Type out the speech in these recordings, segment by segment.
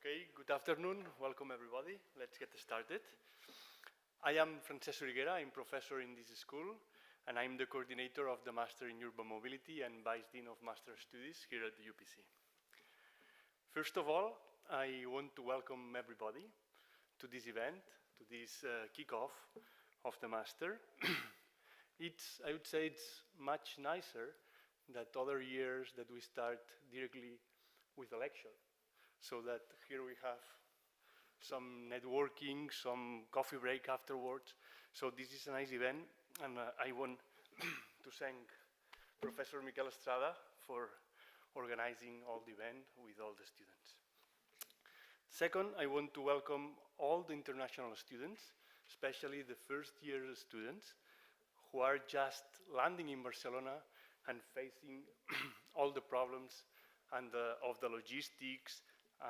Okay, good afternoon. Welcome everybody. Let's get started. I am Francesco Riguera. I'm professor in this school, and I'm the coordinator of the Master in Urban Mobility and Vice Dean of Master Studies here at the UPC. First of all, I want to welcome everybody to this event, to this kickoff of the Master. I would say it's much nicer than other years that we start directly with a lecture. So that here we have some networking, some coffee break afterwards. So this is a nice event, and I want to thank Professor Miquel Estrada for organizing all the event with all the students. Second, I want to welcome all the international students, especially the first year students who are just landing in Barcelona and facing all the problems and of the logistics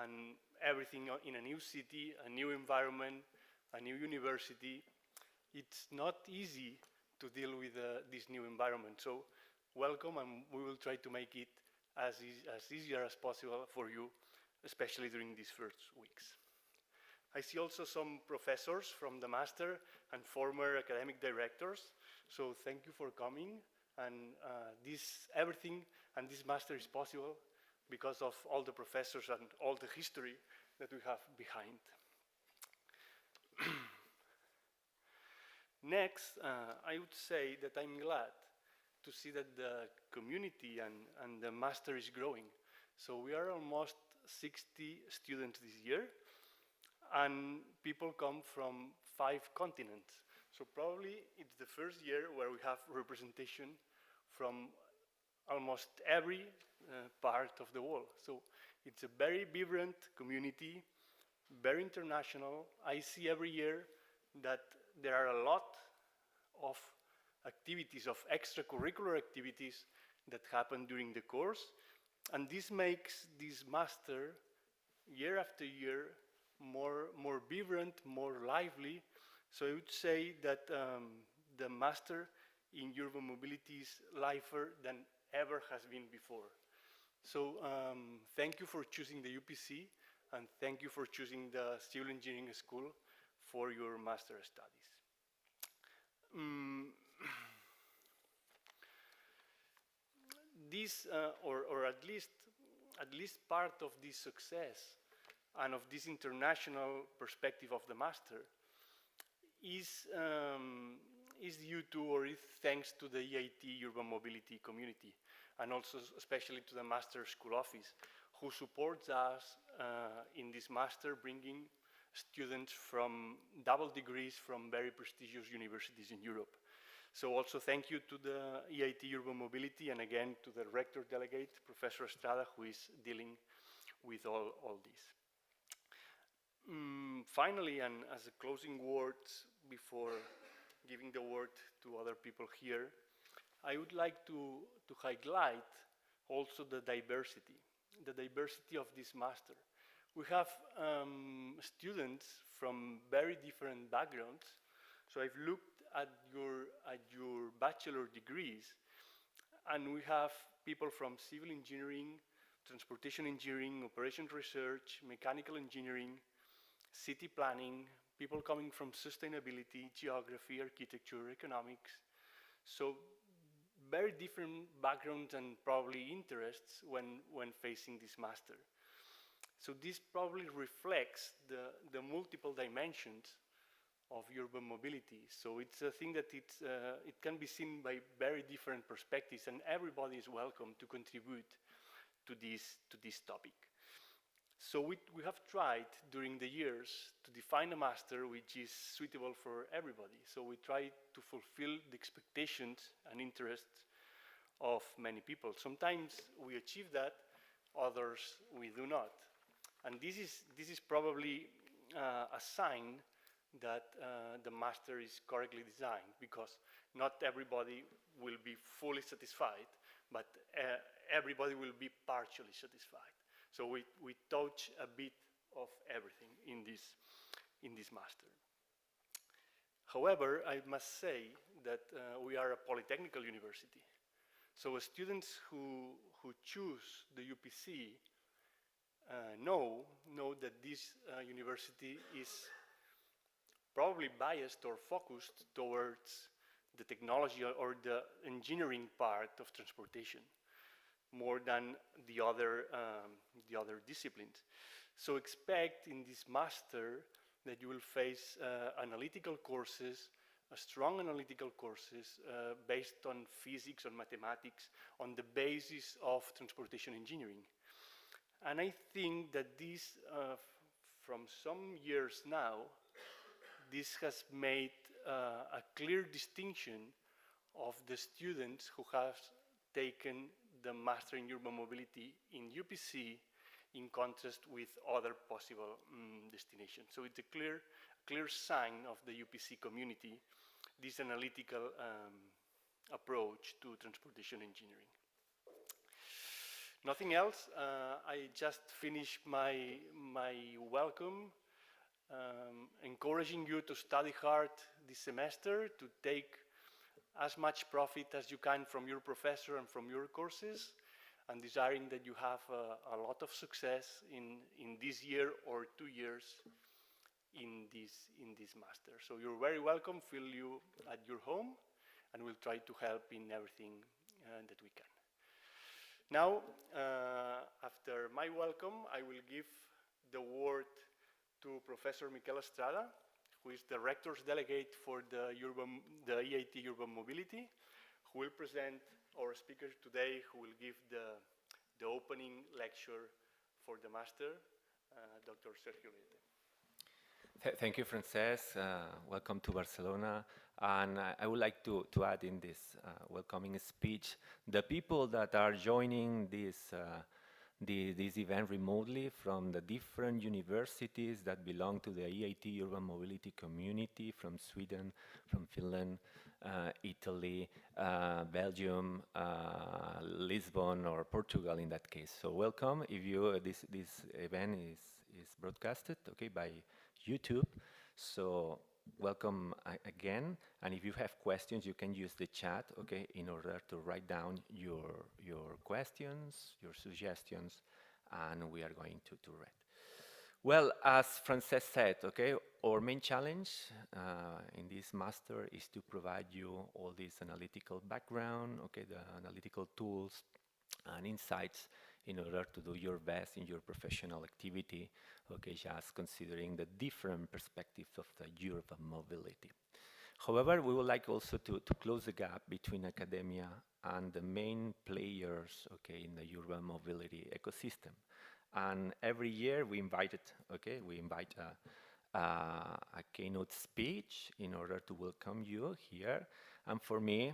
and everything in a new city, a new environment, a new university. It's not easy to deal with this new environment. So welcome, and we will try to make it as easier as possible for you, especially during these first weeks. I see also some professors from the Master and former academic directors. So thank you for coming. And everything and this Master is possible because of all the professors and all the history that we have behind. Next, I would say that I'm glad to see that the community and the Master is growing. So we are almost 60 students this year, and people come from 5 continents. So probably it's the first year where we have representation from almost every part of the world. So it's a very vibrant community, very international. I see every year that there are a lot of activities, of extracurricular activities that happen during the course. And this makes this Master, year after year, more vibrant, more lively. So I would say that the Master in Urban Mobility is livelier than ever has been before. So thank you for choosing the UPC, and thank you for choosing the Civil Engineering School for your Master studies. This, or at least part of this success and of this international perspective of the Master is due to, or is thanks to the EIT Urban Mobility community, and also especially to the Master School Office, who supports us in this Master, bringing students from double degrees from very prestigious universities in Europe. So also thank you to the EIT Urban Mobility, and again to the Rector Delegate, Professor Estrada, who is dealing with all this. Finally, and as a closing words before giving the word to other people here, I would like to highlight also the diversity of this Master. We have students from very different backgrounds. So I've looked at your bachelor degrees, and we have people from civil engineering, transportation engineering, operations research, mechanical engineering, city planning, people coming from sustainability, geography, architecture, economics. So very different backgrounds and probably interests when facing this Master. So this probably reflects the multiple dimensions of urban mobility. So it's a thing that it can be seen by very different perspectives, and everybody is welcome to contribute to this topic. So we have tried during the years to define a Master which is suitable for everybody. So we try to fulfill the expectations and interests of many people. Sometimes we achieve that, others we do not. And this is probably a sign that the Master is correctly designed, because not everybody will be fully satisfied, but everybody will be partially satisfied. So we touch a bit of everything in this Master. However, I must say that we are a polytechnical university. So students who choose the UPC know that this university is probably biased or focused towards the technology or the engineering part of transportation more than the other disciplines. So expect in this master that you will face analytical courses, strong analytical courses based on physics, on mathematics, on the basis of transportation engineering. And I think that this, from some years now, this has made a clear distinction of the students who have taken the Master in Urban Mobility in UPC in contrast with other possible destinations. So it's a clear sign of the UPC community, this analytical approach to transportation engineering. Nothing else. I just finished my welcome, encouraging you to study hard this semester, to take as much profit as you can from your professor and from your courses, and desiring that you have a lot of success in this year or 2 years in this master. So you're very welcome. Feel you at your home, and we'll try to help in everything that we can. Now, after my welcome, I will give the word to Professor Miquel Estrada, who is the Rector's Delegate for the EIT Urban Mobility, who will present our speakers today, who will give the opening lecture for the master, Dr. Sergio Olliete. Thank you, Francesc. Welcome to Barcelona. And I would like to add in this welcoming speech, the people that are joining this event remotely from the different universities that belong to the EIT Urban Mobility community, from Sweden, from Finland, Italy, Belgium, Lisbon, or Portugal in that case. So welcome. If you this event is broadcasted, okay, by YouTube. So welcome again. And if you have questions, you can use the chat, okay, in order to write down your questions, your suggestions, and we are going to read. Well, as Francesc said, okay, our main challenge in this master is to provide you all this analytical background, okay, the analytical tools and insights in order to do your best in your professional activity, okay, just considering the different perspectives of the urban mobility. However, we would like also to close the gap between academia and the main players, okay, in the urban mobility ecosystem. And every year we invite a keynote speech in order to welcome you here. And for me,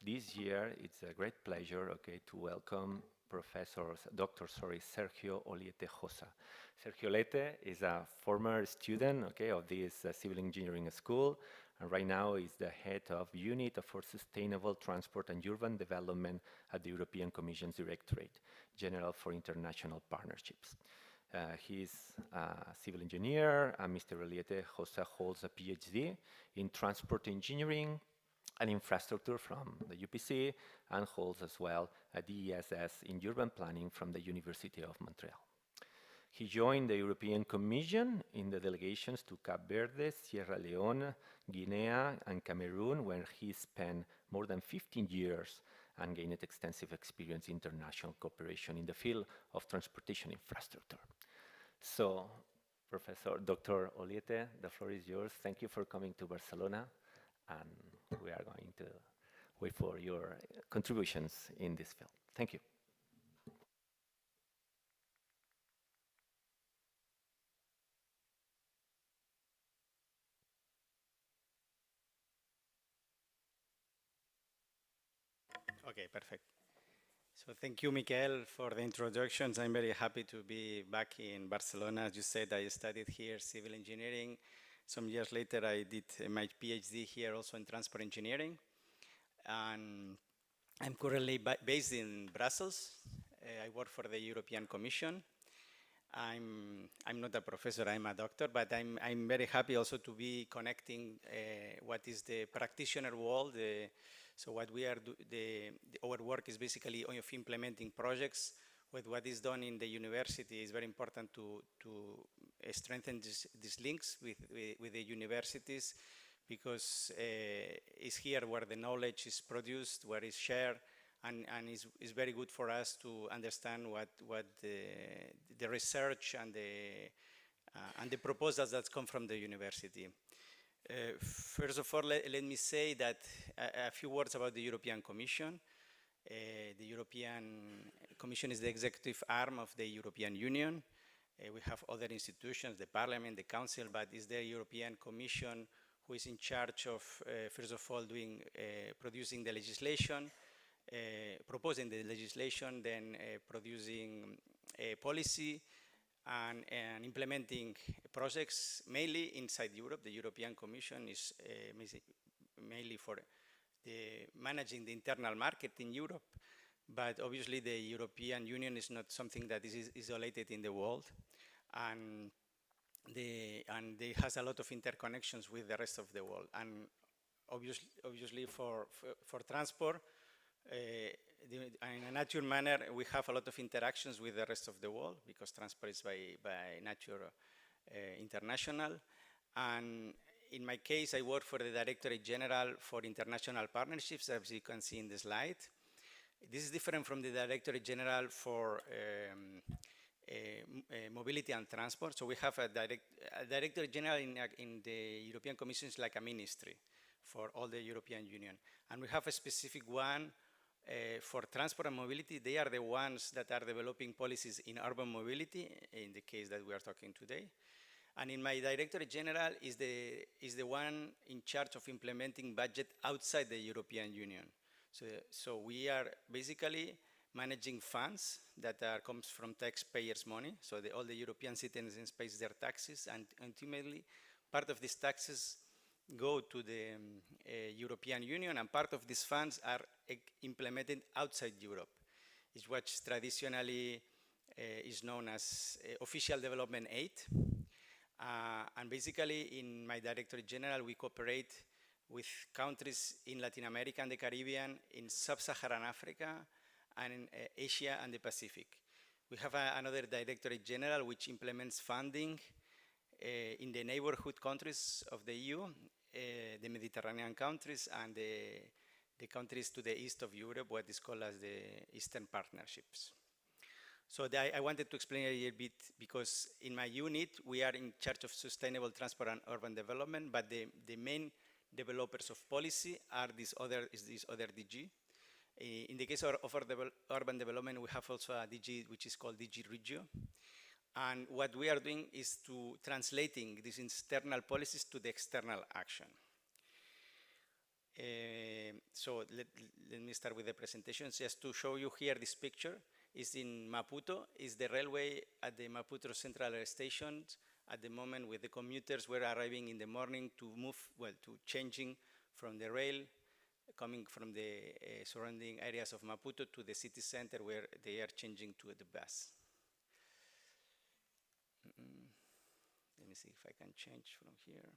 this year it's a great pleasure, okay, to welcome Dr. Sergio Olliete Josa. Sergio Olliete is a former student, okay, of this civil engineering school, and right now is the head of Unit for Sustainable Transport and Urban Development at the European Commission's Directorate General for International Partnerships. He's a civil engineer, and Mr. Olliete Josa holds a PhD in transport engineering and infrastructure from the UPC, and holds as well a DESS in urban planning from the University of Montreal. He joined the European Commission in the delegations to Cape Verde, Sierra Leone, Guinea, and Cameroon, where he spent more than 15 years and gained extensive experience in international cooperation in the field of transportation infrastructure. So, Professor Dr. Olliete, the floor is yours. Thank you for coming to Barcelona, and we are going to wait for your contributions in this field. Thank you. Okay, perfect. So thank you, Miquel, for the introductions. I'm very happy to be back in Barcelona. As you said, I studied here civil engineering. Some years later, I did my PhD here also in transport engineering. And I'm currently based in Brussels. I work for the European Commission. I'm not a professor, I'm a doctor, but I'm very happy also to be connecting what is the practitioner world. So what we are our work is basically of implementing projects with what is done in the university, it's very important to strengthen these links with the universities, because it's here where the knowledge is produced, where it's shared, and it's very good for us to understand what the research and the proposals that come from the university. First of all, let me say that a few words about the European Commission. The European Commission is the executive arm of the European Union. We have other institutions, the Parliament, the Council, but it's the European Commission who is in charge of, first of all, producing the legislation, proposing the legislation, then producing a policy, and implementing projects mainly inside Europe. The European Commission is mainly for managing the internal market in Europe, but obviously the European Union is not something that is isolated in the world, and it has a lot of interconnections with the rest of the world. And obviously for transport, in a natural manner, we have a lot of interactions with the rest of the world, because transport is by nature international. And in my case, I work for the Directorate General for International Partnerships, as you can see in the slide. This is different from the Directorate General for mobility and transport. So we have a Directorate General in the European Commission is like a ministry for all the European Union. And we have a specific one for transport and mobility. They are the ones that are developing policies in urban mobility, in the case that we are talking today. And in my Directorate General is the one in charge of implementing budget outside the European Union. So we are basically managing funds that comes from taxpayers' money. So all the European citizens pay their taxes, and ultimately part of these taxes go to the European Union, and part of these funds are implemented outside Europe. It's what traditionally is known as official development aid. And basically, in my Directorate General, we cooperate with countries in Latin America and the Caribbean, in Sub-Saharan Africa, and in Asia and the Pacific. We have another Directorate General which implements funding in the neighborhood countries of the EU, the Mediterranean countries, and the countries to the east of Europe, what is called as the Eastern Partnerships. So I wanted to explain a little bit, because in my unit, we are in charge of sustainable transport and urban development, but the main developers of policy are this other DG. In the case of urban development, we have also a DG which is called DG Regio. And what we are doing is to translating these internal policies to the external action. So let me start with the presentation. Just to show you here this picture is in Maputo, is the railway at the Maputo Central Station. At the moment, with the commuters were arriving in the morning to move, to changing from the rail, coming from the surrounding areas of Maputo to the city center, where they are changing to the bus. Let me see if I can change from here.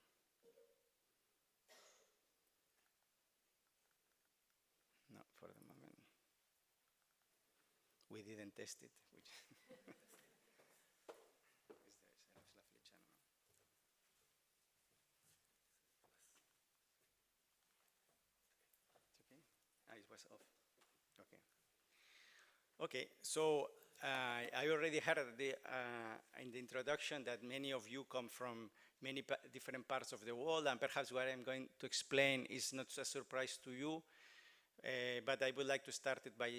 No, for the moment. We didn't test it. It was off. Okay. Okay, so I already heard in the introduction that many of you come from many different parts of the world, and perhaps what I'm going to explain is not a surprise to you, but I would like to start it by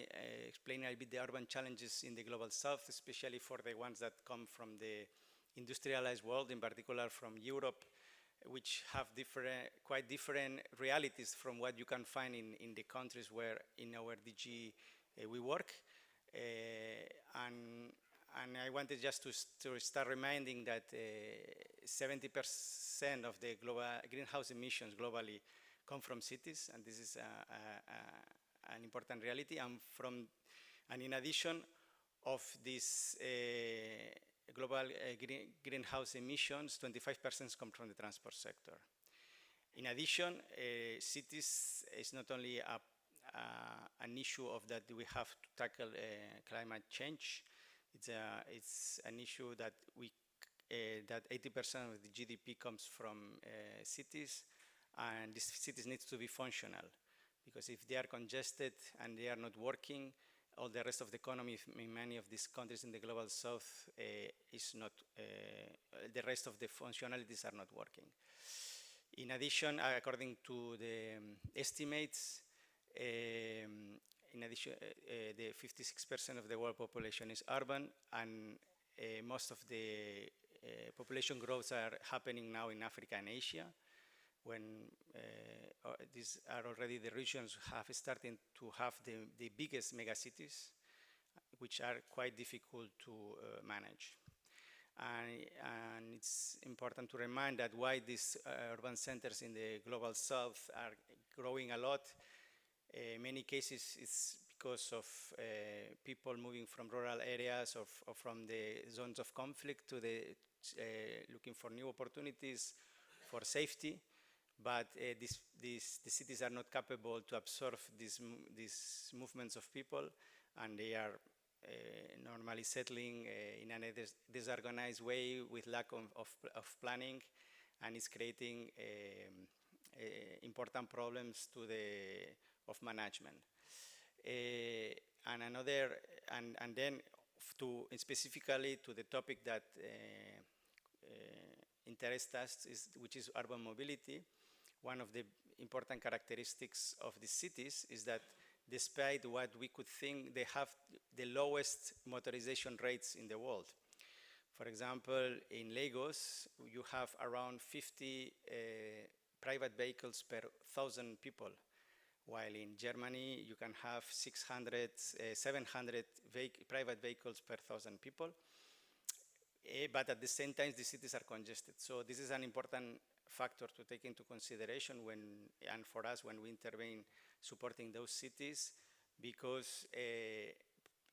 explaining a bit the urban challenges in the global south, especially for the ones that come from the industrialized world, in particular from Europe, which have quite different realities from what you can find in the countries where in our DG we work. And I wanted just to start reminding that 70% of the global greenhouse emissions globally come from cities, and this is an important reality. And in addition of this global greenhouse emissions, 25% come from the transport sector. In addition, cities is not only a an issue of that we have to tackle climate change. It's an issue that that 80% of the GDP comes from cities, and these cities need to be functional, because if they are congested and they are not working, all the rest of the economy in many of these countries in the global south is not, the rest of the functionalities are not working. In addition, according to the estimates, in addition, the 56% of the world population is urban, and most of the population growths are happening now in Africa and Asia, when these are already the regions have started to have the biggest megacities, which are quite difficult to manage. And it's important to remind that why these urban centers in the global south are growing a lot. Many cases it's because of people moving from rural areas or from the zones of conflict to the looking for new opportunities for safety. But the cities are not capable to absorb these movements of people, and they are normally settling in a disorganized way with lack of planning, and it's creating important problems to of management. And then specifically to the topic that interests us, which is urban mobility. One of the important characteristics of the cities is that despite what we could think, they have the lowest motorization rates in the world. For example, in Lagos, you have around 50 private vehicles per 1,000 people, while in Germany, you can have 700 private vehicles per 1,000 people. But at the same time, the cities are congested. So this is an important factor to take into consideration and for us when we intervene supporting those cities, because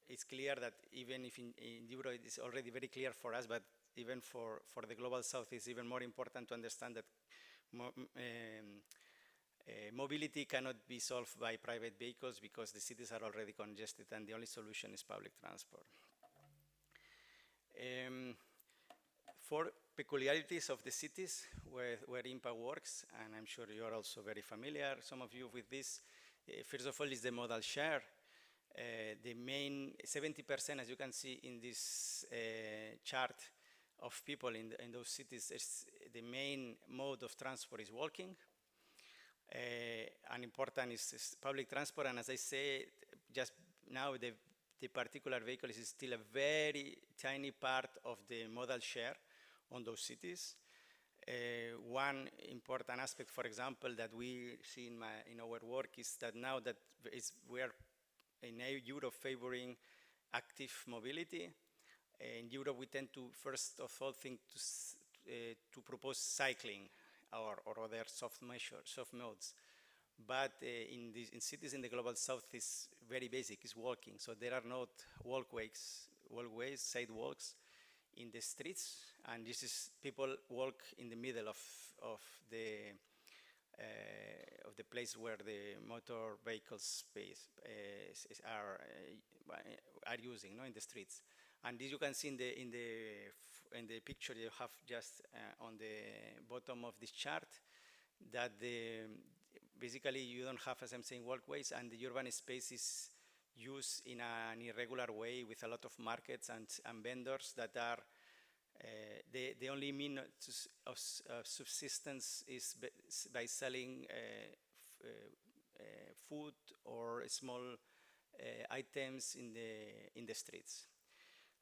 it's clear that even if in Europe it is already very clear for us, but even for the global south, it's even more important to understand that mobility cannot be solved by private vehicles, because the cities are already congested and the only solution is public transport. Four peculiarities of the cities where IMPA works, and I'm sure you're also very familiar, some of you, with this. First of all is the modal share. The main 70%, as you can see in this chart, of people in those cities, the main mode of transport is walking. And important is public transport, and as I say, just now the particular vehicle is still a very tiny part of the modal share on those cities. One important aspect, for example, that we see in our work is that now that we are in Europe favoring active mobility. In Europe, we tend to first of all think to propose cycling or other soft modes. But in cities in the global south, is very basic, is walking. So there are not walkways, sidewalks in the streets, and this is people walk in the middle of the place where the motor vehicle space are using, in the streets. And this you can see in the picture you have just on the bottom of this chart, that basically you don't have, as I'm saying, walkways, and the urban space is used in an irregular way with a lot of markets and vendors that are the only means of subsistence is by selling food or small items in the streets.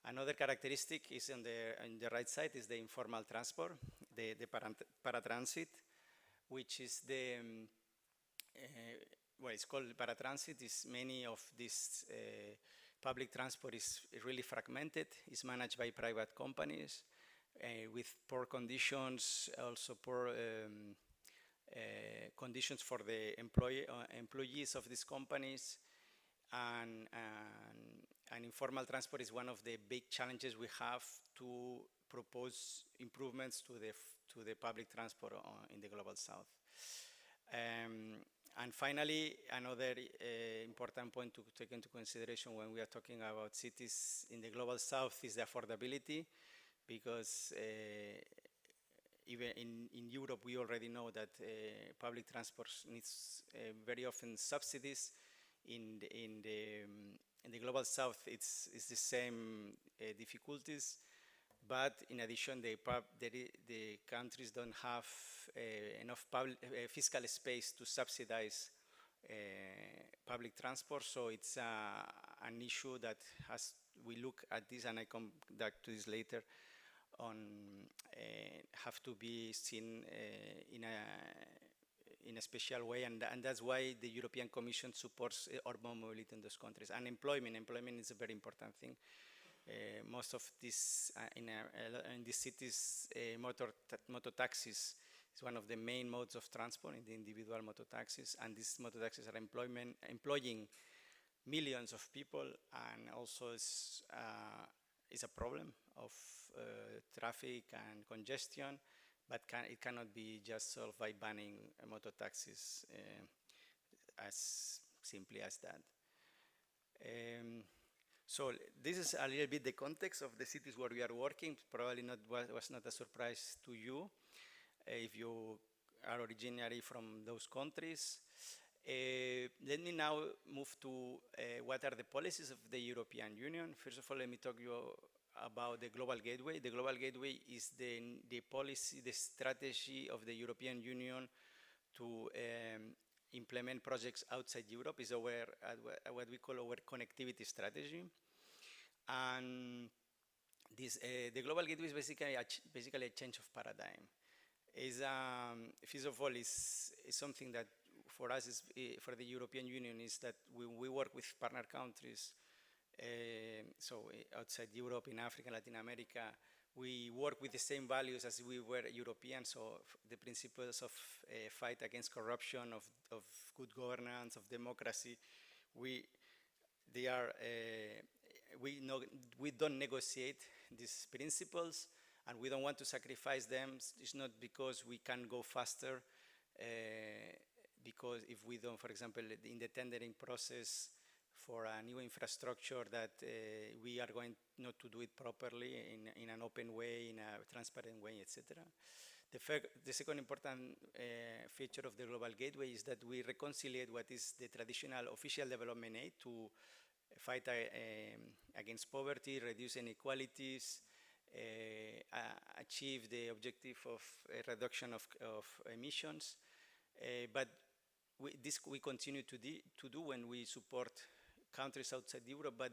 Another characteristic is on the right side is the informal transport, the paratransit, which is well, it's called paratransit. Is many of this public transport is really fragmented. It's managed by private companies with poor conditions, also poor conditions for the employees of these companies, and informal transport is one of the big challenges we have to propose improvements to the public transport in the global south. And finally, another important point to take into consideration when we are talking about cities in the global south is the affordability, because even in Europe, we already know that public transport needs very often subsidies. In the global south, it's the same difficulties, but in addition, the countries don't have enough fiscal space to subsidize public transport, so it's an issue that we look at this, and I come back to this later, have to be seen in a special way, and that's why the European Commission supports urban mobility in those countries. And employment is a very important thing. Most of this, in these cities, motor taxis is one of the main modes of transport in the individual motor taxis, and these motor taxis are employing millions of people, and also is a problem of traffic and congestion, but it cannot be just solved by banning motor taxis as simply as that. So this is a little bit the context of the cities where we are working. Probably was not a surprise to you if you are originally from those countries. Let me now move to what are the policies of the European Union. First of all, let me talk to you about the Global Gateway. The Global Gateway is the policy, the strategy of the European Union to implement projects outside Europe. Is what we call our connectivity strategy. And this, the Global Gateway is basically a change of paradigm. First of all, is something that for us, for the European Union, is that we work with partner countries. So outside Europe, in Africa, Latin America, we work with the same values as we were Europeans. So the principles of fight against corruption, of good governance, of democracy, we don't negotiate these principles, and we don't want to sacrifice them. It's not because we can go faster, because if we don't, for example, in the tendering process for a new infrastructure, that we are going not to do it properly in an open way, in a transparent way, etc. The second important feature of the Global Gateway is that we reconcile what is the traditional official development aid to fight against poverty, reduce inequalities, achieve the objective of reduction of emissions. But we continue to do when we support countries outside Europe, but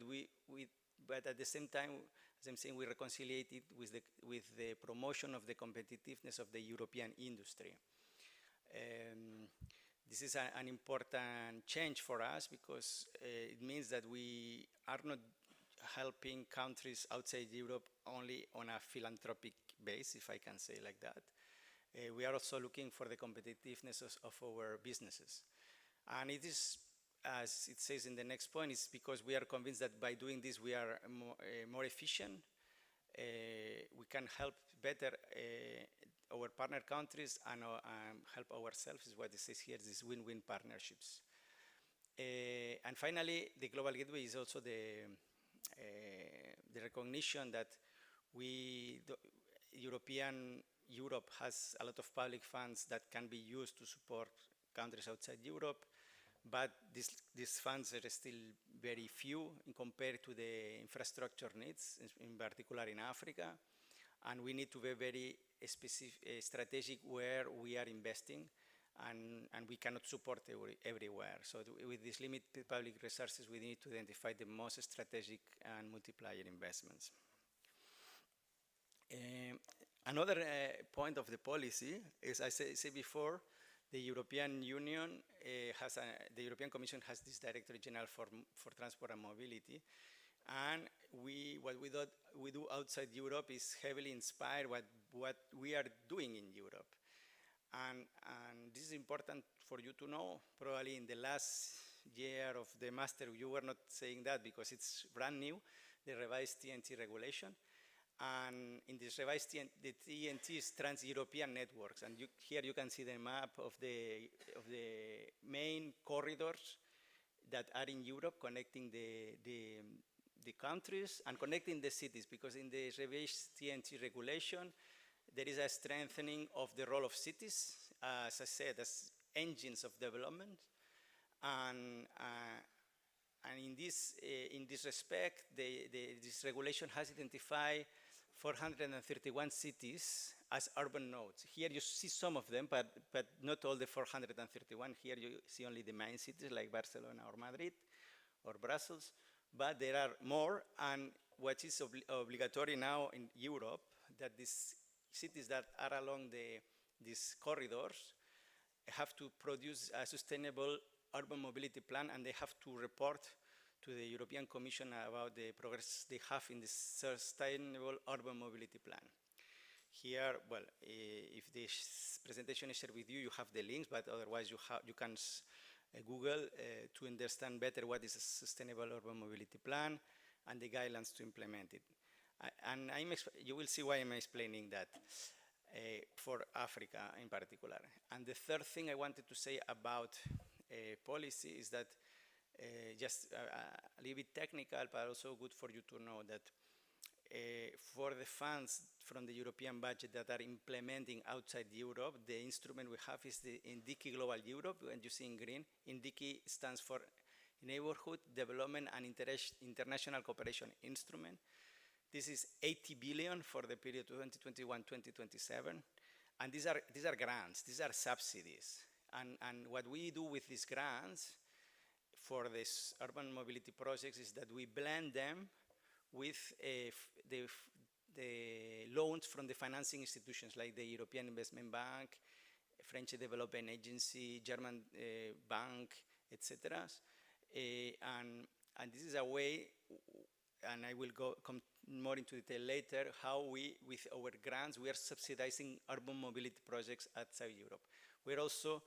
at the same time, as I'm saying, we reconcile it with the promotion of the competitiveness of the European industry. This is an important change for us, because it means that we are not helping countries outside Europe only on a philanthropic base, if I can say like that. We are also looking for the competitiveness of our businesses. And it is, as it says in the next point, it's because we are convinced that by doing this we are more efficient. We can help better our partner countries and help ourselves, is what it says here, these win-win partnerships. And finally, the Global Gateway is also the recognition that Europe has a lot of public funds that can be used to support countries outside Europe, but these funds are still very few compared to the infrastructure needs, in particular in Africa, and we need to be very strategic where we are investing, and we cannot support everywhere. So with these limited public resources, we need to identify the most strategic and multiplier investments. Another point of the policy is, I say before, the European Union the European Commission has this Directorate General for Transport and Mobility, and what we do outside Europe is heavily inspired what we are doing in Europe, and this is important for you to know. Probably in the last year of the master, you were not saying that because it's brand new, the revised TNT regulation. And in this revised the TEN-T is Trans-European Networks. And here you can see the map of the main corridors that are in Europe, connecting the countries and connecting the cities, because in the revised TEN-T regulation, there is a strengthening of the role of cities, as I said, as engines of development. And in this respect, this regulation has identified 431 cities as urban nodes. Here you see some of them, but not all the 431. Here you see only the main cities like Barcelona or Madrid or Brussels, but there are more. And what is obligatory now in Europe, that these cities that are along these corridors have to produce a sustainable urban mobility plan, and they have to report to the European Commission about the progress they have in this sustainable urban mobility plan. Here, well, if this presentation is shared with you, you have the links, but otherwise you can Google to understand better what is a sustainable urban mobility plan and the guidelines to implement it. And you will see why I'm explaining that for Africa in particular. And the third thing I wanted to say about policy is that just a little bit technical, but also good for you to know that for the funds from the European budget that are implementing outside Europe, the instrument we have is the INDICI Global Europe, and you see in green. INDICI stands for Neighborhood Development and International Cooperation Instrument. This is 80 billion for the period 2021-2027, and these are grants, these are subsidies. And what we do with these grants for these urban mobility projects is that we blend them with the loans from the financing institutions like the European Investment Bank, French Development Agency, German Bank, etc. And this is a way, and I will come more into detail later, how we, with our grants, we are subsidizing urban mobility projects outside Europe. We're also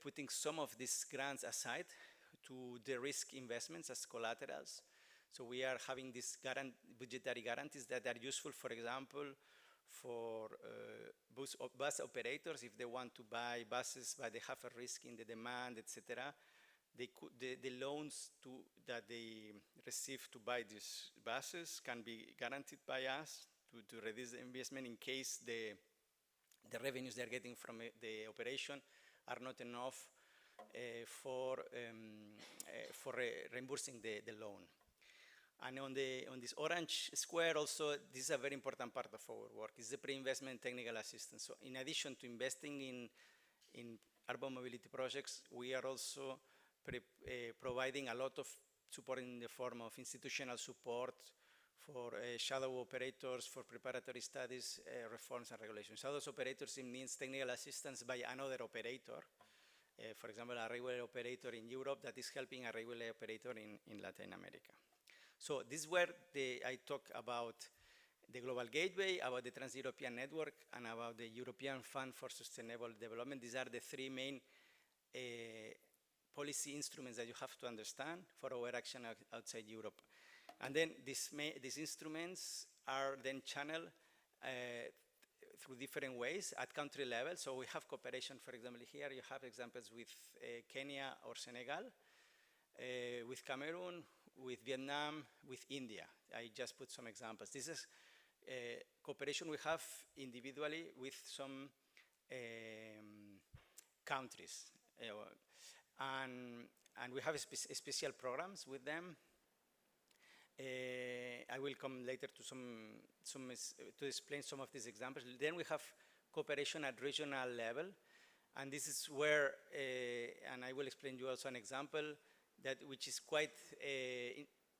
putting some of these grants aside to de-risk investments as collaterals. So we are having these budgetary guarantees that are useful, for example, for bus operators if they want to buy buses, but they have a risk in the demand, etc. The loans that they receive to buy these buses can be guaranteed by us to reduce the investment in case the revenues they're getting from the operation are not enough for reimbursing the loan. And on this orange square also, this is a very important part of our work. It's the pre-investment technical assistance. So in addition to investing in urban mobility projects, we are also providing a lot of support in the form of institutional support for shadow operators, for preparatory studies, reforms and regulations. Shadow operators, it means technical assistance by another operator. For example, a railway operator in Europe that is helping a railway operator in Latin America. So this is where I talk about the Global Gateway, about the Trans-European Network, and about the European Fund for Sustainable Development. These are the three main policy instruments that you have to understand for our action outside Europe. And then these instruments are then channeled through different ways at country level. So we have cooperation, for example, here you have examples with Kenya or Senegal, with Cameroon, with Vietnam, with India. I just put some examples. This is cooperation we have individually with some countries. And we have special programs with them. I will come later to explain some of these examples. Then we have cooperation at regional level, and this is where, and I will explain you also an example which is quite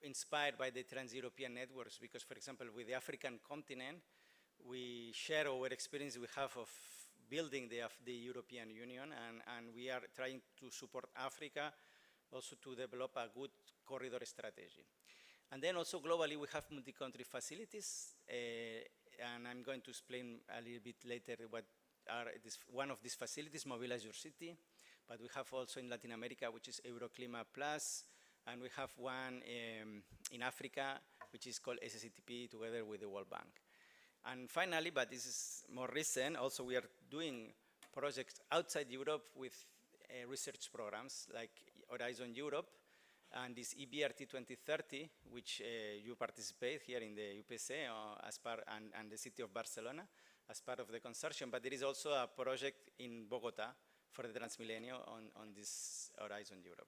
inspired by the Trans-European networks, because, for example, with the African continent, we share our experience we have of building the European Union, and we are trying to support Africa also to develop a good corridor strategy. And then also globally, we have multi-country facilities, and I'm going to explain a little bit later what are one of these facilities, Mobilize Your City, but we have also in Latin America, which is Euroclima Plus, and we have one in Africa which is called SSCTP together with the World Bank. And finally, but this is more recent, also we are doing projects outside Europe with research programs like Horizon Europe and this EBRT 2030, which you participate here in the UPC as part, and the city of Barcelona as part of the consortium. But there is also a project in Bogota for the Transmilenio on this Horizon Europe.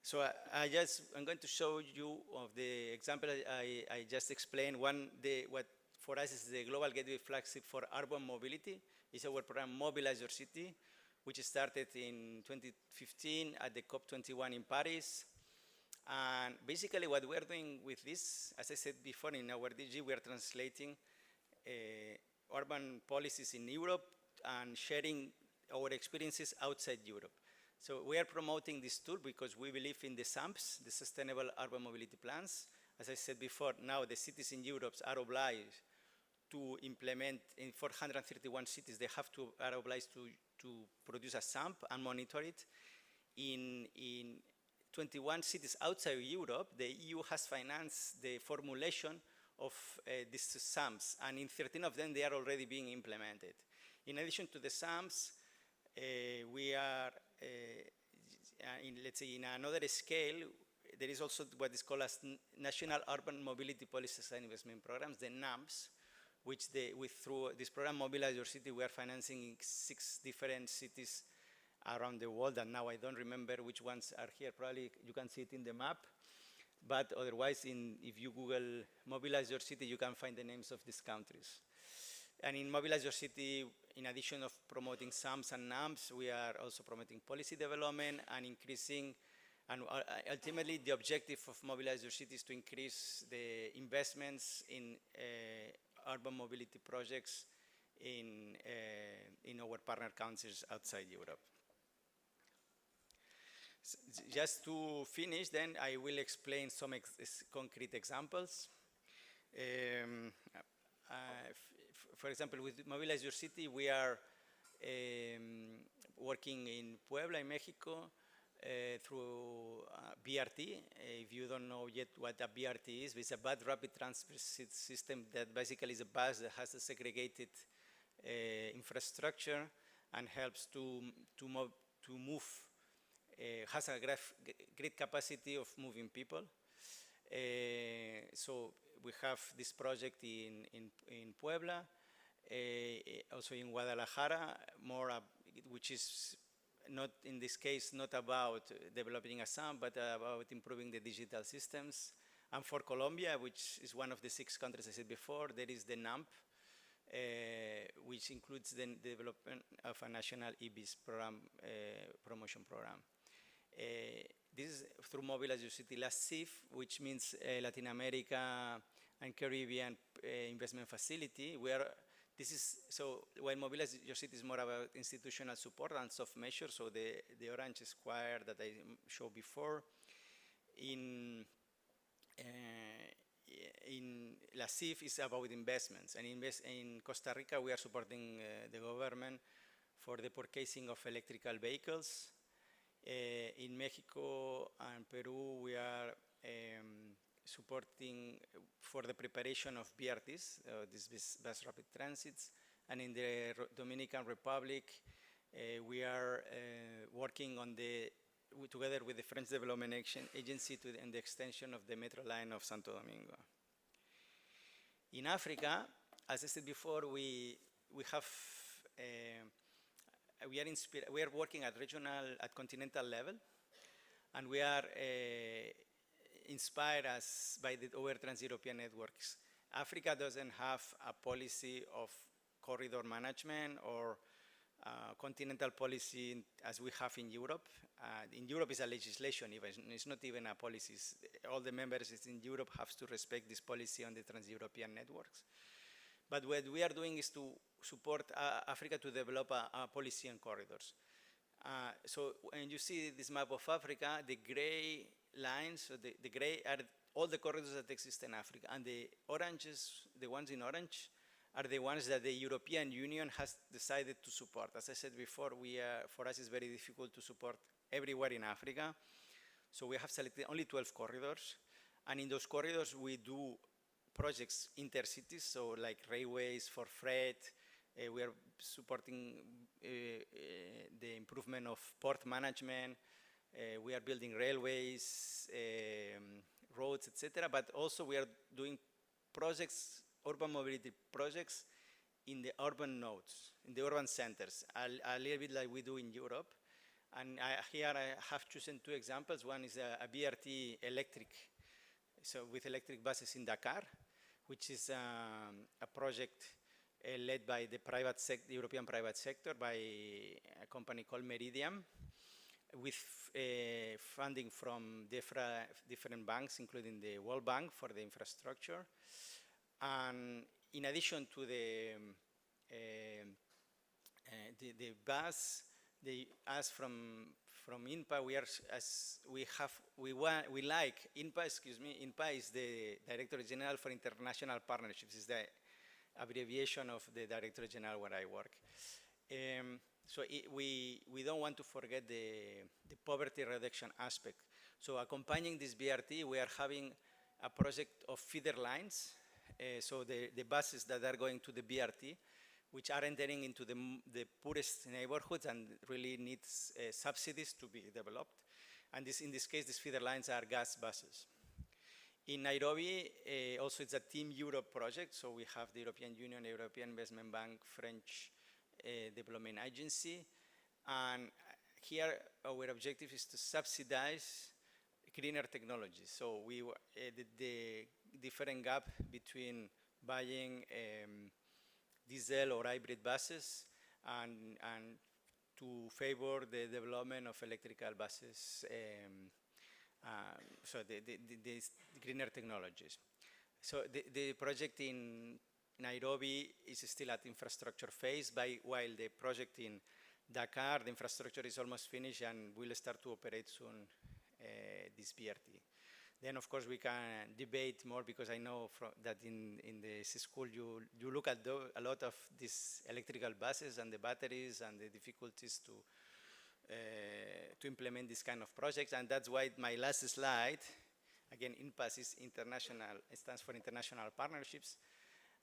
So I'm going to show you of the example I just explained. What for us is the Global Gateway flagship for urban mobility. It's our program Mobilize Your City, which started in 2015 at the COP21 in Paris. And basically what we are doing with this, as I said before, in our DG, we are translating urban policies in Europe and sharing our experiences outside Europe. So we are promoting this tool because we believe in the SAMPs, the Sustainable Urban Mobility Plans. As I said before, now the cities in Europe are obliged to implement, in 431 cities, they are obliged to produce a SAMP and monitor it. In 21 cities outside Europe, the EU has financed the formulation of these SAMPs, and in 13 of them, they are already being implemented. In addition to the SAMPs, we are, let's say, in another scale, there is also what is called as National Urban Mobility Policy and Investment Programs, the NAMPs, which through this program, Mobilize Your City, we are financing 6 different cities around the world, and now I don't remember which ones are here. Probably you can see it in the map, but otherwise, if you Google Mobilize Your City, you can find the names of these countries. And in Mobilize Your City, in addition of promoting SAMPs and NAMPs, we are also promoting policy development and increasing, and ultimately the objective of Mobilize Your City is to increase the investments in urban mobility projects in our partner countries outside Europe. Just to finish, then I will explain some concrete examples. For example, with Mobilize Your City, we are working in Puebla, in Mexico, through BRT. If you don't know yet what a BRT is, it's a bus rapid transit system that basically is a bus that has a segregated infrastructure and helps to move, has a great capacity of moving people. So we have this project in Puebla, also in Guadalajara, which is not, in this case, not about developing a SAMP, but about improving the digital systems. And for Colombia, which is one of the 6 countries I said before, there is the NAMP, which includes the development of a national EVs program, promotion program. This is through Mobilize Your City LACIF, which means Latin America and Caribbean Investment Facility. So when Mobilize Your City is more about institutional support and soft measures, so the orange square that I showed before. In LACIF is about investments, and in Costa Rica we are supporting the government for the purchasing of electrical vehicles. In Mexico and Peru we are supporting for the preparation of BRTs, these bus rapid transits, and in the Dominican Republic we are working on together with the French Development Agency in the extension of the metro line of Santo Domingo. In Africa, as I said before, we are working at regional, at continental level, and we are inspired by our trans-European networks. Africa doesn't have a policy of corridor management or continental policy as we have in Europe. In Europe, it's a legislation even. It's not even a policy. All the members in Europe have to respect this policy on the trans-European networks. But what we are doing is to support Africa to develop a policy on corridors. So when you see this map of Africa, the gray lines, so the gray are all the corridors that exist in Africa, and the oranges, the ones in orange, are the ones that the European Union has decided to support. As I said before, for us it's very difficult to support everywhere in Africa, so we have selected only 12 corridors, And in those corridors, we do projects intercities, so like railways for freight. We are supporting the improvement of port management. We are building railways, roads, etc. But also we are doing projects, urban mobility projects in the urban nodes, in the urban centers, a little bit like we do in Europe. And here I have chosen two examples. One is a BRT electric, so with electric buses in Dakar, which is a project led by the European private sector by a company called Meridiam, with funding from different banks, including the World Bank for the infrastructure. And in addition to the bus, they asked from INPA, INPA is the Directorate General for International Partnerships, is the abbreviation of the Directorate General where I work. So we don't want to forget the poverty reduction aspect. So accompanying this BRT, we are having a project of feeder lines. So the buses that are going to the BRT, which are entering into the poorest neighborhoods and really needs subsidies to be developed. And in this case, these feeder lines are gas buses. In Nairobi, also it's a Team Europe project. So we have the European Union, European Investment Bank, French Development Agency. And here our objective is to subsidize greener technologies. So the different gap between buying diesel or hybrid buses and to favor the development of electrical buses, so the greener technologies. So the project in Nairobi is still at infrastructure phase, while the project in Dakar, the infrastructure is almost finished and will start to operate soon, this BRT. Then, of course, we can debate more because I know that in the school you look at a lot of these electrical buses and the batteries and the difficulties to implement this kind of projects. And that's why my last slide, again, INPAS is international, it stands for International Partnerships.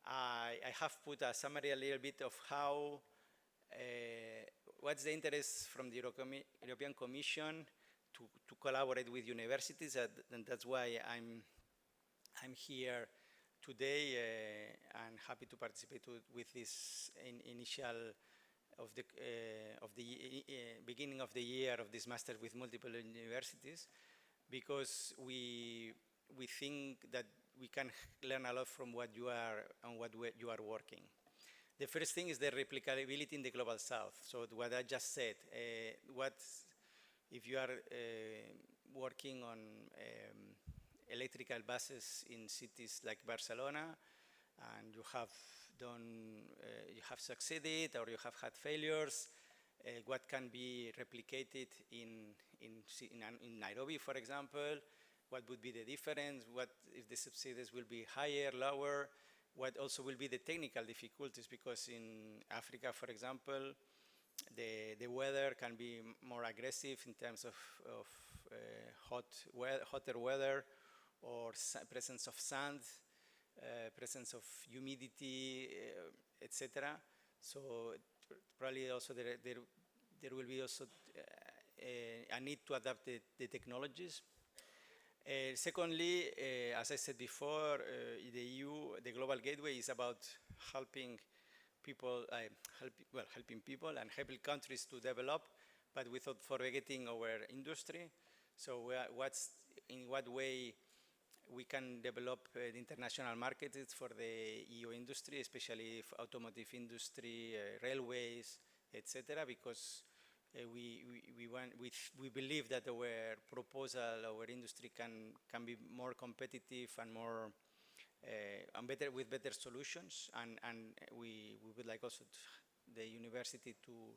I have put a summary a little bit of how, what's the interest from the European Commission to collaborate with universities, and that's why I'm here today and happy to participate with this initial of the beginning of the year of this master with multiple universities, because we think that we can learn a lot from what you are and what you are working. The first thing is the replicability in the Global South. So what I just said, if you are working on electrical buses in cities like Barcelona, and you have succeeded or you have had failures, what can be replicated in Nairobi, for example? What would be the difference? What if the subsidies will be higher, lower? What also will be the technical difficulties? Because in Africa, for example, the weather can be more aggressive in terms of hotter weather, or presence of sand, presence of humidity, etc. So probably also there will be also a need to adapt the technologies. Secondly, as I said before, the EU, the Global Gateway is about helping people, helping people and helping countries to develop, but without forgetting our industry. So in what way we can develop the international markets for the EU industry, especially automotive industry, railways, etc. Because we believe that our proposal, our industry can be more competitive and more and with better solutions, and we would like also the university to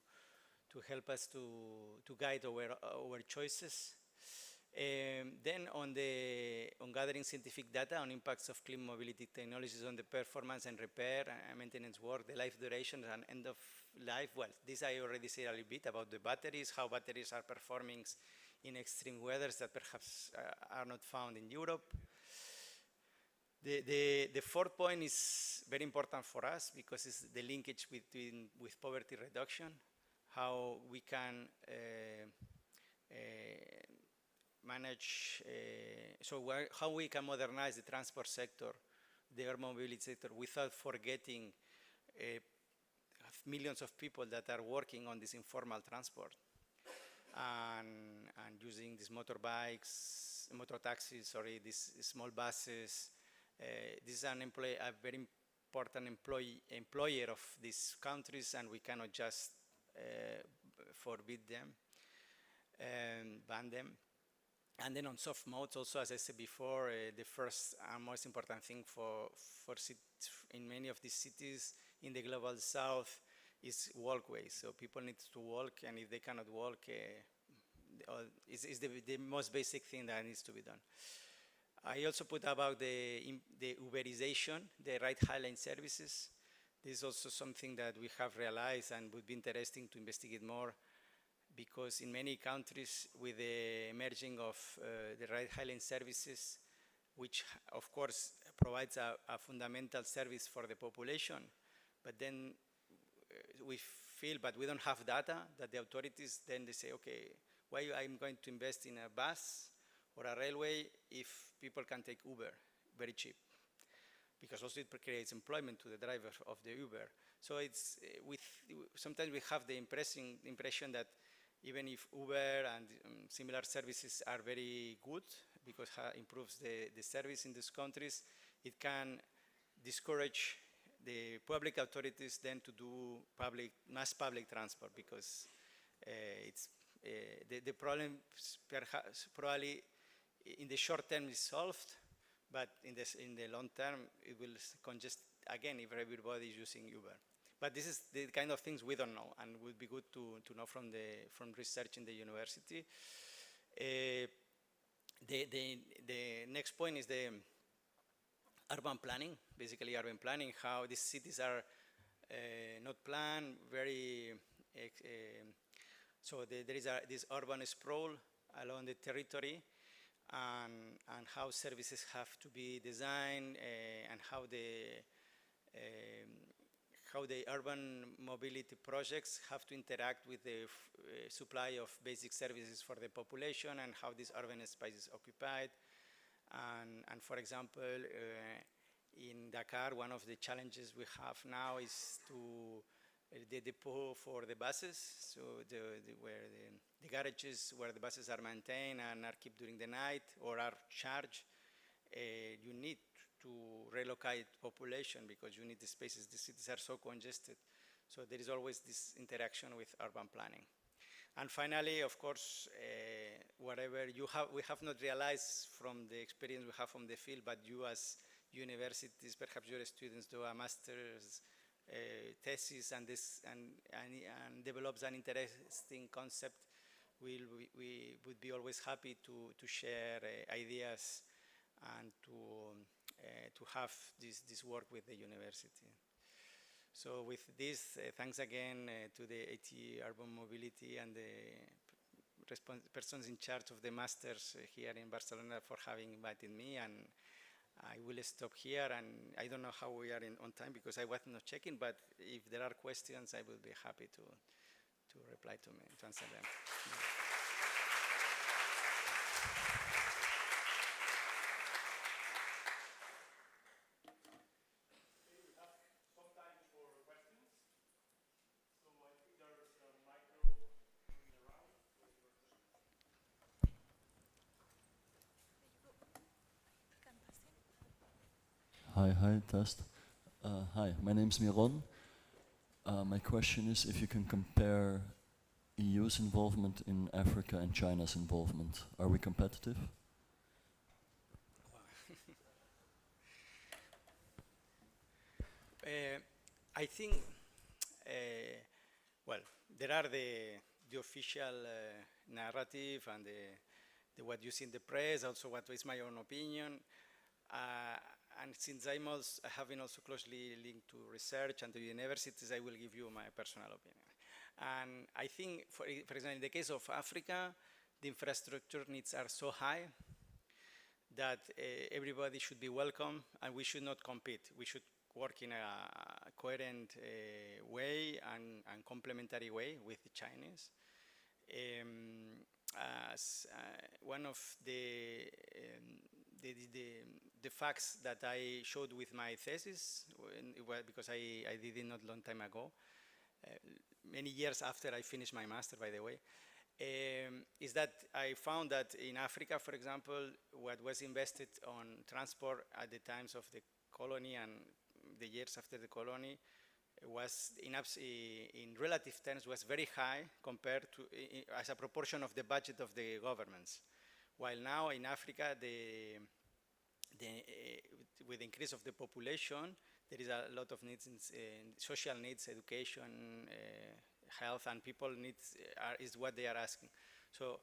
help us to guide our choices. Then on gathering scientific data on impacts of clean mobility technologies on the performance and repair and maintenance work, the life duration and end of life. Well, this I already said a little bit about the batteries, how batteries are performing in extreme weathers that perhaps are not found in Europe. The fourth point is very important for us because it's the linkage with poverty reduction, how we can manage, how we can modernize the transport sector, the urban mobility sector, without forgetting millions of people that are working on this informal transport and using these motorbikes, motor taxis, sorry, these small buses. This is a very important employer of these countries, and we cannot just forbid them and ban them. And then on soft modes, also, as I said before, the first and most important thing in many of these cities in the global south is walkways. So people need to walk, and if they cannot walk, it's the most basic thing that needs to be done. I also put about the Uberization, the ride-hailing services. This is also something that we have realized and would be interesting to investigate more, because in many countries with the emerging of the ride-hailing services, which of course provides a fundamental service for the population, but then we feel, but we don't have data, that the authorities then they say, okay, why I'm going to invest in a bus or a railway if people can take Uber very cheap? Because also it creates employment to the driver of the Uber. So it's sometimes we have the impression that even if Uber and similar services are very good because it improves the service in these countries, it can discourage the public authorities then to do mass public transport, because the problem perhaps probably in the short term is solved, but in the long term it will congest again if everybody is using Uber. But this is the kind of things we don't know, and would be good to know from research in the university. The next point is the urban planning, basically urban planning, how these cities are not planned very, so there is this urban sprawl along the territory, and how services have to be designed, and how the urban mobility projects have to interact with the supply of basic services for the population, and how this urban space is occupied. And for example, in Dakar, one of the challenges we have now is the depot for the buses, so where the garages where the buses are maintained and are kept during the night or are charged. You need to relocate population because you need the spaces. The cities are so congested. So there is always this interaction with urban planning. And finally, of course, whatever we have not realized from the experience we have from the field, but you as universities, perhaps your students do a master's thesis and develops an interesting concept, we would be always happy to share ideas and to have this work with the university. So with this, thanks again to the AT Urban Mobility and the persons in charge of the masters here in Barcelona for having invited me, and I will stop here, and I don't know how we are on time because I was not checking, but if there are questions, I will be happy to reply to answer them. Hi, test. Hi, my name's Miron. My question is if you can compare EU's involvement in Africa and China's involvement. Are we competitive? I think, well, there are the official narrative and what you see in the press, also what is my own opinion. And since I have been also closely linked to research and to universities, I will give you my personal opinion. And I think, for example, in the case of Africa, the infrastructure needs are so high that everybody should be welcome and we should not compete. We should work in a coherent way and complementary way with the Chinese. As one of the facts that I showed with my thesis, because I did it not long time ago, many years after I finished my master, by the way, is that I found that in Africa, for example, what was invested on transport at the times of the colony and the years after the colony was, in relative terms, was very high compared to, as a proportion of the budget of the governments. While now in Africa, with the increase of the population, there is a lot of needs in social needs, education, health, and people needs is what they are asking. So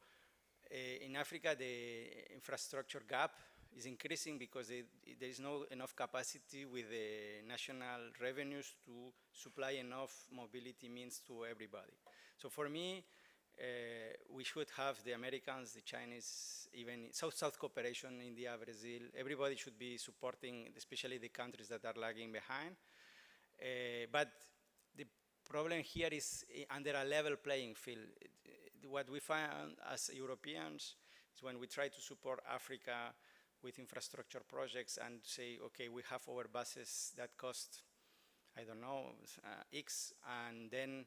in Africa, the infrastructure gap is increasing because there is no enough capacity with the national revenues to supply enough mobility means to everybody. So for me, we should have the Americans, the Chinese, even South-South cooperation, India, Brazil. Everybody should be supporting, especially the countries that are lagging behind. But the problem here is under a level playing field. What we find as Europeans is when we try to support Africa with infrastructure projects and say, okay, we have our buses that cost, I don't know, X, and then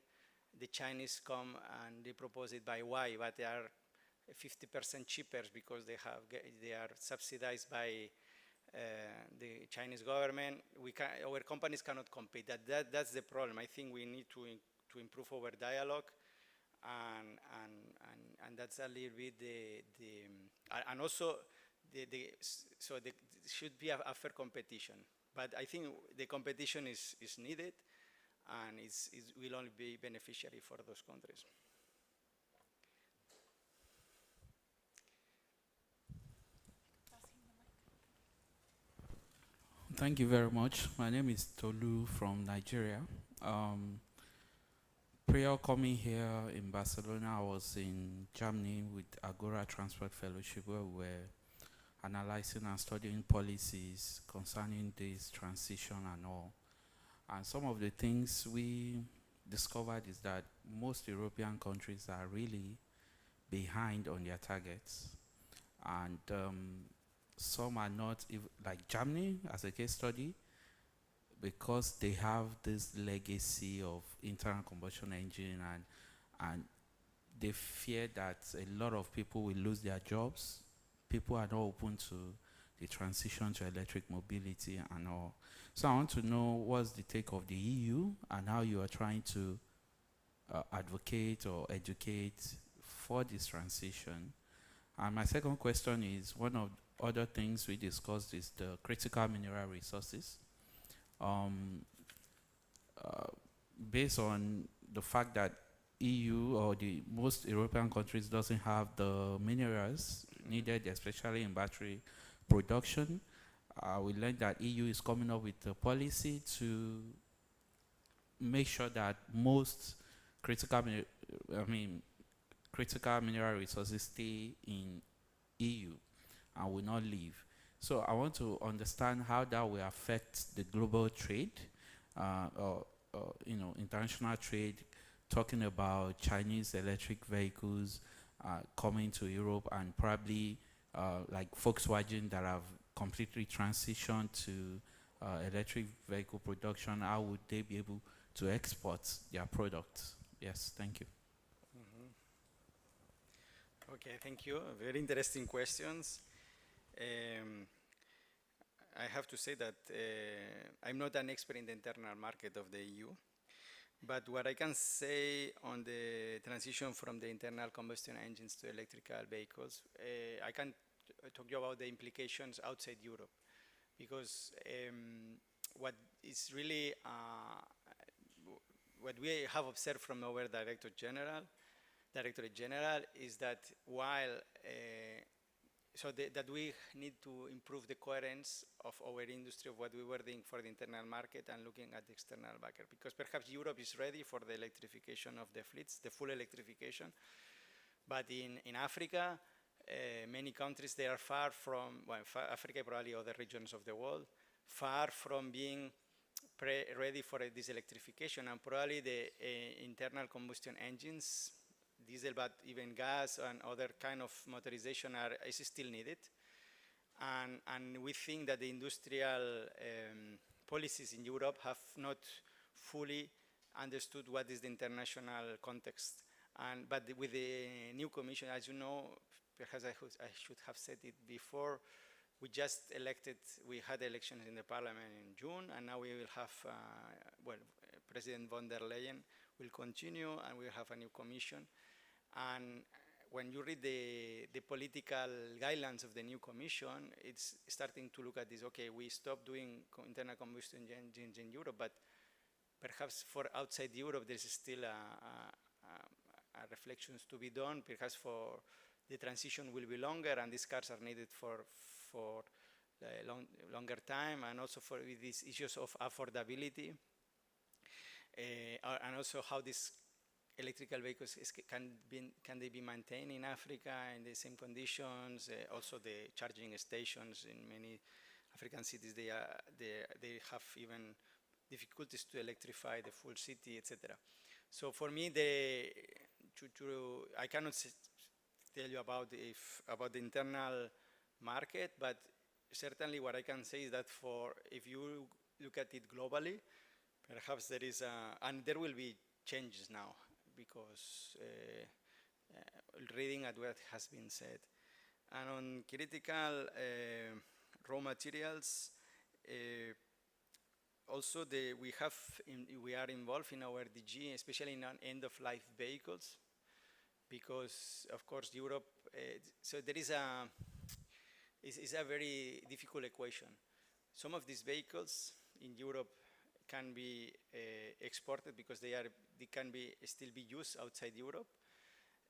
the Chinese come and they propose it by Y, but they are 50% cheaper because they are subsidized by the Chinese government. Our companies cannot compete. That's the problem. I think we need to improve our dialogue, and that's a little bit and also so there should be a fair competition. But I think the competition is needed, and it will only be beneficiary for those countries. Thank you very much. My name is Tolu from Nigeria. Prior coming here in Barcelona, I was in Germany with Agora Transport Fellowship, where we were analyzing and studying policies concerning this transition and all. And some of the things we discovered is that most European countries are really behind on their targets. And some are not, like Germany as a case study, because they have this legacy of internal combustion engine, and they fear that a lot of people will lose their jobs. People are not open to the transition to electric mobility and all. So I want to know what's the take of the EU and how you are trying to advocate or educate for this transition. And my second question is, one of other things we discussed is the critical mineral resources. Based on the fact that EU or the most European countries doesn't have the minerals needed, especially in battery production, we learned that EU is coming up with a policy to make sure that most critical mineral resources stay in EU and will not leave. So I want to understand how that will affect the global trade, or international trade, talking about Chinese electric vehicles coming to Europe, and probably like Volkswagen that have completely transitioned to electric vehicle production. How would they be able to export their products? Yes, thank you. Okay, thank you. Very interesting questions. I have to say that I'm not an expert in the internal market of the EU, but what I can say on the transition from the internal combustion engines to electrical vehicles, I can talk you about the implications outside Europe, because what is really what we have observed from our Directorate General is that while that we need to improve the coherence of our industry, of what we were doing for the internal market and looking at the external market, because perhaps Europe is ready for the electrification of the fleets, the full electrification, but in Africa, many countries, they are far from, well, Africa, probably other regions of the world, far from being ready for this electrification, and probably the internal combustion engines, diesel, but even gas and other kind of motorization is still needed. And we think that the industrial policies in Europe have not fully understood what is the international context. But with the new commission, as you know, perhaps I should have said it before, we just elected, we had elections in the parliament in June, and now we will have, President von der Leyen will continue, and we'll have a new commission. And when you read the political guidelines of the new commission, it's starting to look at this, okay, we stopped doing internal combustion engines in Europe, but perhaps for outside Europe, there's still a reflections to be done. Perhaps for the transition will be longer, and these cars are needed for longer time, and also for these issues of affordability, and also how these electrical vehicles can they be maintained in Africa in the same conditions. Also the charging stations in many African cities, they have even difficulties to electrify the full city, etc. So for me, I cannot tell you about the internal market, but certainly what I can say is that if you look at it globally, perhaps there is and there will be changes now, because reading at what has been said. And on critical raw materials, also we are involved in our DG, especially in end-of-life vehicles, because of course Europe, so there is it's a very difficult equation. Some of these vehicles in Europe can be exported because they can still be used outside Europe,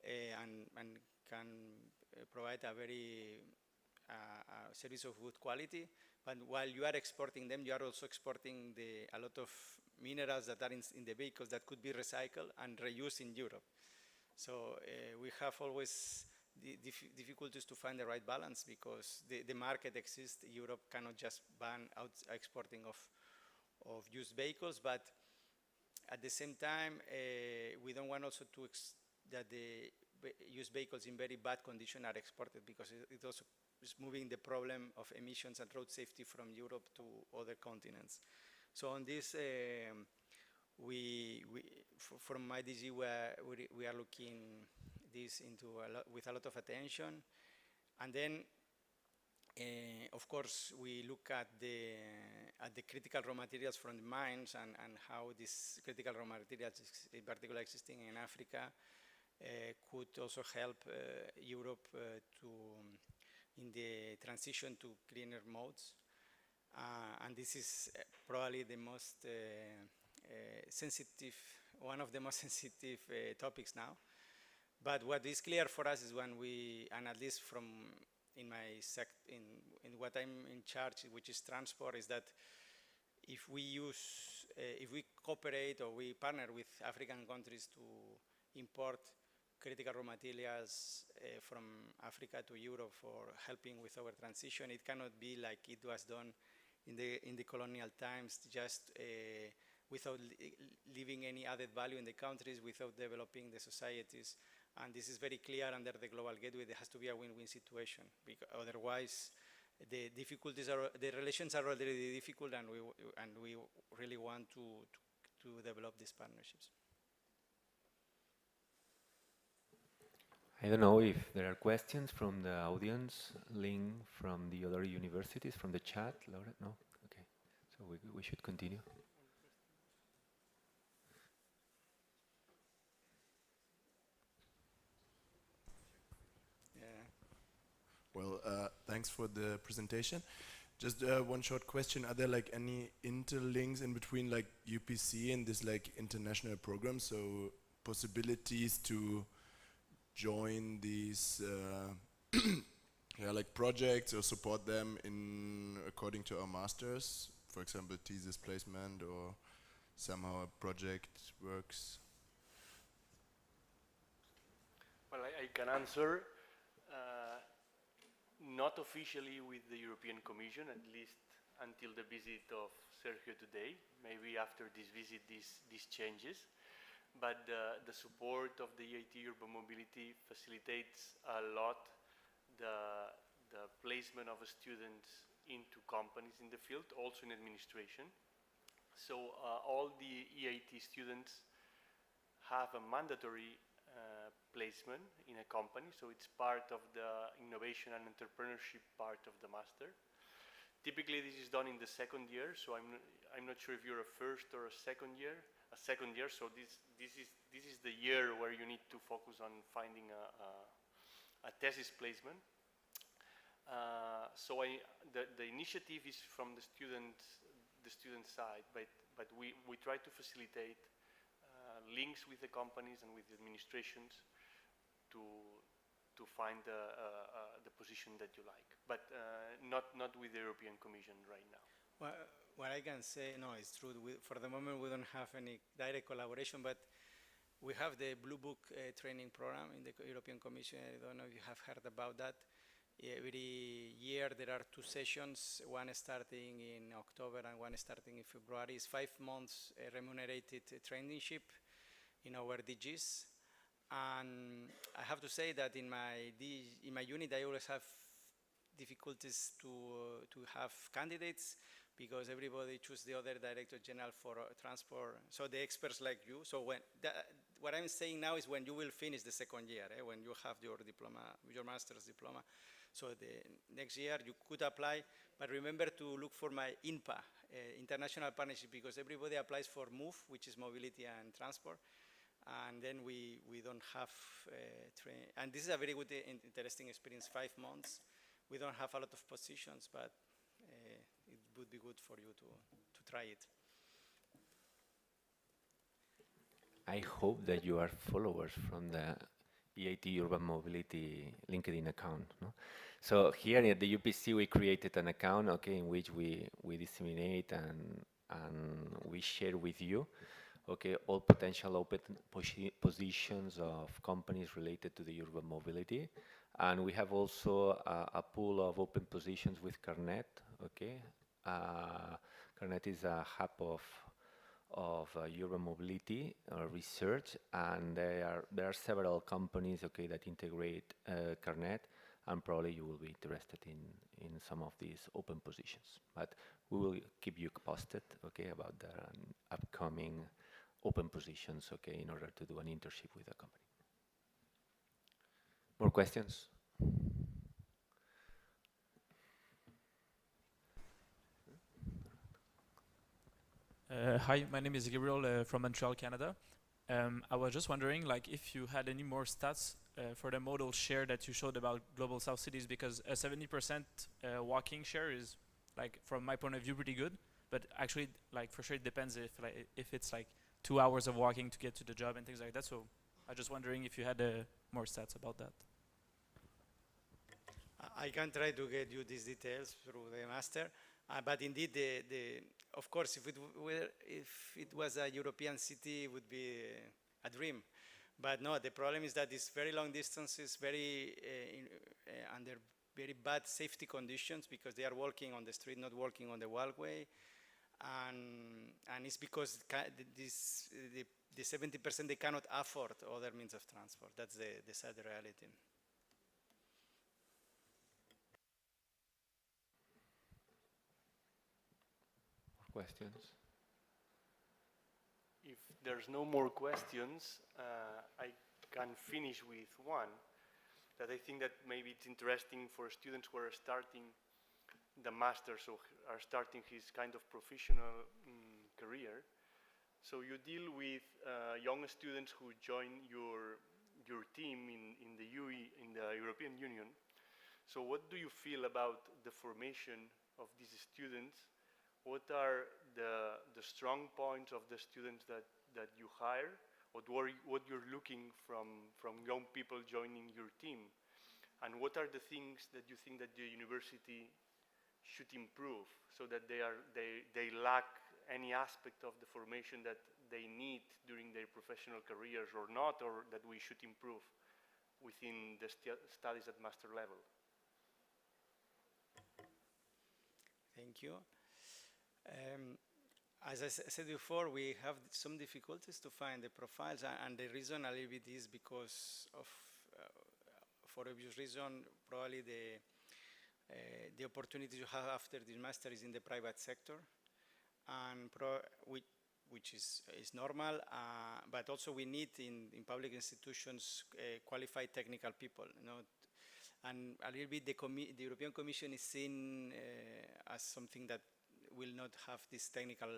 and can provide a very service of good quality. But while you are exporting them, you are also exporting a lot of minerals that are in the vehicles that could be recycled and reused in Europe. So we have always difficulties to find the right balance, because the market exists. Europe cannot just ban exporting of used vehicles, but at the same time, we don't want also that the used vehicles in very bad condition are exported, because it also is moving the problem of emissions and road safety from Europe to other continents. So on this, from my DG, we are looking this into with a lot of attention. And then, of course, we look at the critical raw materials from the mines, and how these critical raw materials, in particular existing in Africa, could also help Europe in the transition to cleaner modes. And this is probably the most sensitive, one of the most sensitive topics now. But what is clear for us is when and at least from in what I'm in charge, which is transport, is that if we cooperate or we partner with African countries to import critical raw materials from Africa to Europe for helping with our transition, it cannot be like it was done in the colonial times, just without leaving any added value in the countries, without developing the societies. And this is very clear under the Global Gateway. There has to be a win-win situation, because otherwise the relations are already difficult, and we really want to develop these partnerships. I don't know if there are questions from the audience, Ling from the other universities, from the chat. Laura, no? Okay, so we should continue. Well, thanks for the presentation. Just one short question. Are there like any interlinks in between like UPC and this like international program? So possibilities to join these like projects or support them according to our masters, for example, thesis placement, or somehow a project works? Well, I can answer. not officially with the European Commission, at least until the visit of Sergio today. Maybe after this visit this changes. But the support of the EIT Urban Mobility facilitates a lot the placement of students into companies in the field, also in administration. So all the EIT students have a mandatory placement in a company, so it's part of the innovation and entrepreneurship part of the master. Typically this is done in the second year, so I'm not sure if you're a first or a second year. So this is the year where you need to focus on finding a thesis placement. So the initiative is from the student side, but we try to facilitate links with the companies and with the administrations to find the position that you like, but not with the European Commission right now. Well, what I can say, no, it's true. For the moment, we don't have any direct collaboration, but we have the Blue Book training program in the European Commission. I don't know if you have heard about that. Every year there are 2 sessions, one starting in October and one starting in February. It's 5 months remunerated traineeship in our DGs. And I have to say that in my unit I always have difficulties to have candidates, because everybody chooses the other director general for transport, so the experts like you. So what I'm saying now is when you will finish the second year, when you have your diploma, your master's diploma, so the next year you could apply, but remember to look for my INPA, International Partnership, because everybody applies for MOVE, which is mobility and transport, and then we don't have and this is a very good, interesting experience, 5 months. We don't have a lot of positions, but it would be good for you to try it. I hope that you are followers from the EIT Urban Mobility LinkedIn account. No? So here at the UPC we created an account, okay, in which we disseminate and we share with you, okay, all potential open positions of companies related to the urban mobility. And we have also a pool of open positions with Carnet, okay. Carnet is a hub of urban mobility research, and there are several companies, okay, that integrate Carnet, and probably you will be interested in some of these open positions. But we will keep you posted, okay, about the upcoming open positions, okay, in order to do an internship with the company. More questions? Hi, my name is Gabriel from Montreal, Canada. I was just wondering, like, if you had any more stats for the modal share that you showed about Global South cities, because a 70% walking share is, like, from my point of view, pretty good. But actually, like, for sure, it depends if it's like 2 hours of walking to get to the job and things like that. So I was just wondering if you had more stats about that. I can try to get you these details through the master, but indeed, of course, if it was a European city, it would be a dream. But no, the problem is that it's very long distances, under very bad safety conditions, because they are walking on the street, not walking on the walkway, and it's because the 70% they cannot afford other means of transport. That's the sad reality. Questions? If there's no more questions, I can finish with one that I think that maybe it's interesting for students who are starting the master, so are starting his kind of professional career. So you deal with young students who join your team in the UE, in the European Union. So what do you feel about the formation of these students? What are the strong points of the students that you hire? What you're looking from young people joining your team? And what are the things that you think that the university should improve so that they lack any aspect of the formation that they need during their professional careers or not, or that we should improve within the studies at master level? Thank you. As I said before, we have some difficulties to find the profiles, and the reason a little bit is because of, for obvious reason, probably the opportunity you have after this master is in the private sector, and which is normal, but also we need in public institutions qualified technical people, you know, and a little bit the European Commission is seen as something that will not have this technical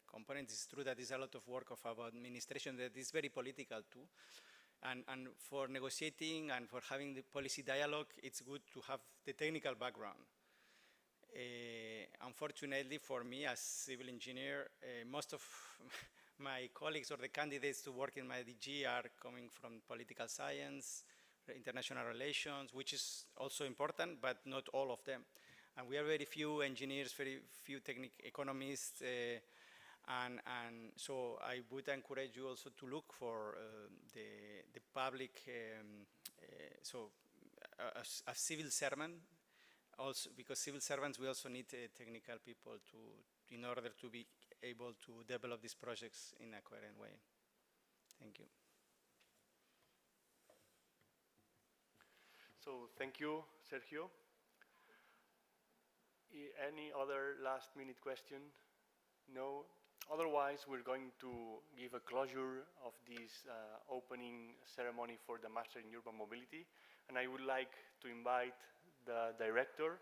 component. It's true that there's a lot of work about administration that is very political too. And for negotiating and for having the policy dialogue, it's good to have the technical background. Unfortunately for me as civil engineer, most of my colleagues or the candidates to work in my DG are coming from political science, international relations, which is also important, but not all of them. And we are very few engineers, very few economists, and so I would encourage you also to look for the public, so a civil servant, also because civil servants, we also need technical people in order to be able to develop these projects in a coherent way. Thank you. So thank you, Sergio. Any other last minute question? No? Otherwise, we're going to give a closure of this opening ceremony for the Master in Urban Mobility. And I would like to invite the director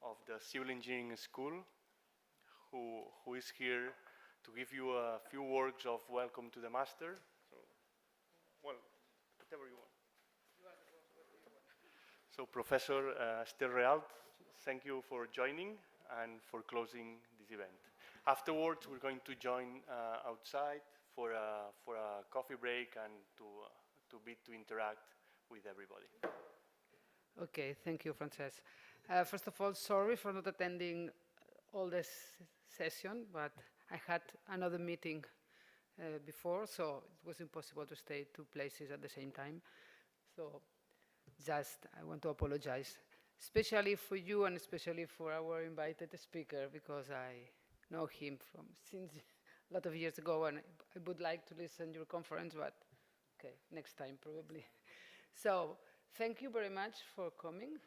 of the Civil Engineering School, who is here to give you a few words of welcome to the Master. So, well, whatever you want. So, Professor Esther Realt, thank you for joining and for closing this event. Afterwards, we're going to join outside for a coffee break and to interact with everybody. Okay, thank you, Francesc. First of all, sorry for not attending all this session, but I had another meeting before, so it was impossible to stay two places at the same time. So just, I want to apologize, especially for you and especially for our invited speaker, because I know him from since a lot of years ago, and I would like to listen to your conference, but okay, next time probably. So thank you very much for coming.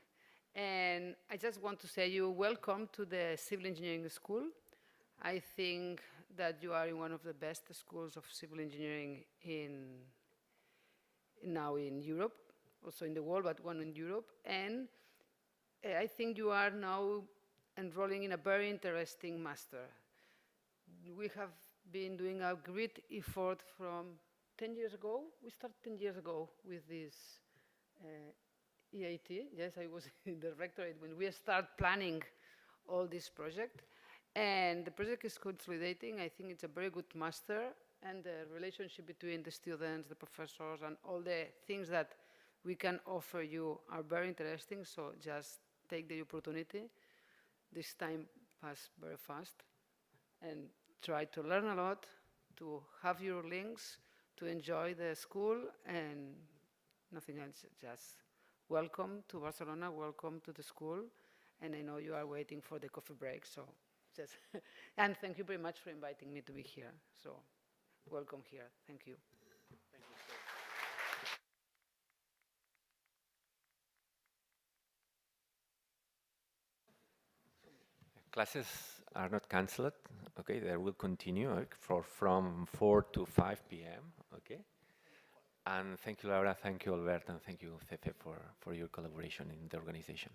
And I just want to say you welcome to the Civil Engineering School. I think that you are in one of the best schools of civil engineering now in Europe, also in the world, but one in Europe. And I think you are now enrolling in a very interesting master. We have been doing a great effort from 10 years ago. We started 10 years ago with this EIT. Yes, I was in the rectorate when we started planning all this project. And the project is consolidating. I think it's a very good master, and the relationship between the students, the professors, and all the things that we can offer you are very interesting. So just take the opportunity. This time passed very fast, and try to learn a lot, to have your links, to enjoy the school, and nothing else. Just welcome to Barcelona, welcome to the school, and I know you are waiting for the coffee break, so just and thank you very much for inviting me to be here. So welcome here. Thank you. Thank you, sir. Classes are not cancelled, okay? They will continue from 4 to 5 p.m., okay? And thank you, Laura, thank you, Albert, and thank you, Fefe, for your collaboration in the organization.